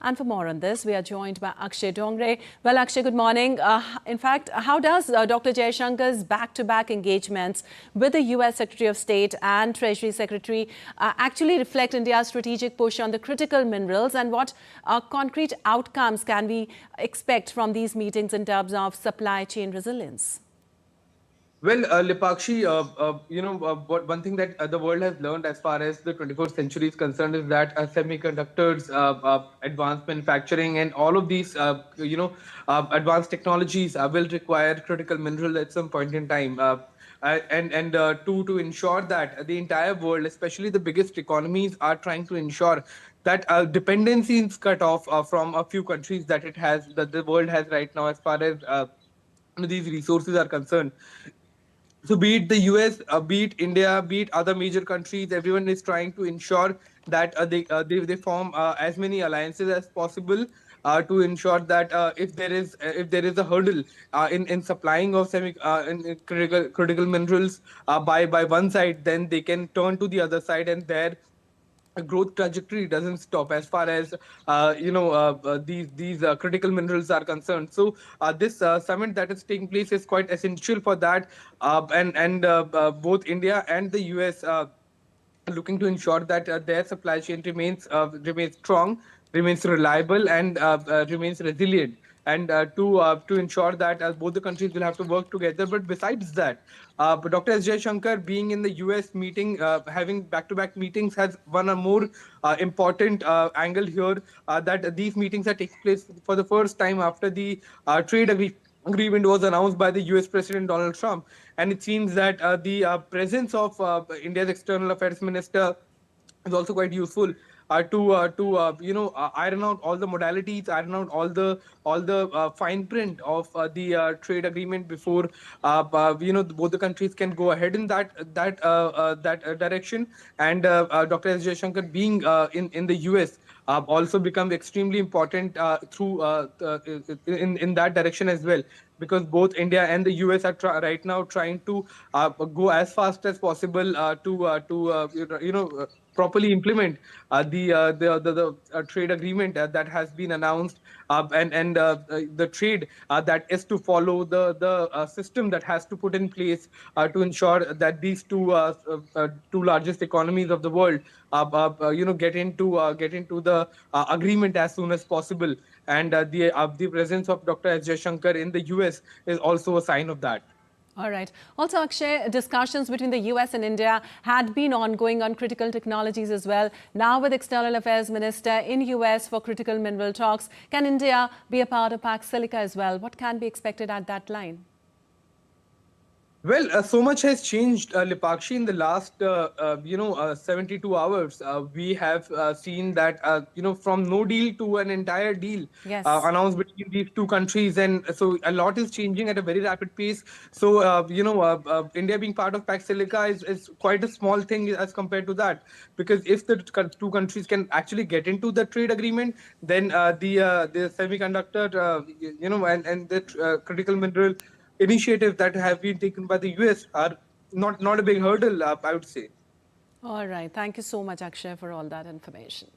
And for more on this, we are joined by Akshay Dongre. Well, Akshay, good morning. In fact, how does Dr. Jaishankar's back-to-back engagements with the US Secretary of State and Treasury Secretary actually reflect India's strategic push on the critical minerals, and what concrete outcomes can we expect from these meetings in terms of supply chain resilience? Well, Lipakshi, one thing that the world has learned as far as the 21st century is concerned is that semiconductors, advanced manufacturing, and all of these, advanced technologies will require critical mineral at some point in time. To ensure that the entire world, especially the biggest economies, are trying to ensure that dependency is cut off from a few countries that the world has right now as far as these resources are concerned. So be it the US, be it India, be it other major countries, everyone is trying to ensure that they form as many alliances as possible to ensure that if there is a hurdle in supplying of in critical minerals by one side, then they can turn to the other side, and there a growth trajectory doesn't stop as far as these critical minerals are concerned. So this summit that is taking place is quite essential for that, both India and the US looking to ensure that their supply chain remains strong, remains reliable, and remains resilient. And to ensure that both the countries will have to work together. But besides that, Dr. S. Jaishankar being in the US meeting, having back-to-back meetings, has one a more important angle here, that these meetings are taking place for the first time after the agreement was announced by the US President Donald Trump. And it seems that the presence of India's External Affairs Minister is also quite useful to iron out all the modalities, iron out all the fine print of the trade agreement before both the countries can go ahead in that direction. And Dr. S. Jaishankar being in the US also become extremely important through in that direction as well, because both India and the US are right now trying to go as fast as possible to properly implement the trade agreement that has been announced, and the trade that is to follow the system that has to put in place to ensure that these two largest economies of the world get into the agreement as soon as possible. And the presence of Dr. S. Jaishankar in the US is also a sign of that. All right. Also, Akshay, discussions between the US and India had been ongoing on critical technologies as well. Now with External Affairs Minister in US for critical mineral talks, can India be a part of Pax Silica as well? What can be expected at that line? Well, so much has changed, Lipakshi, in the last 72 hours. We have seen that from no deal to an entire deal Yes. announced between these two countries, and so a lot is changing at a very rapid pace. So India being part of Pax Silica is quite a small thing as compared to that, because if the two countries can actually get into the trade agreement, then the semiconductor and the critical mineral initiatives that have been taken by the US are not a big hurdle, I would say. All right. Thank you so much, Akshay, for all that information.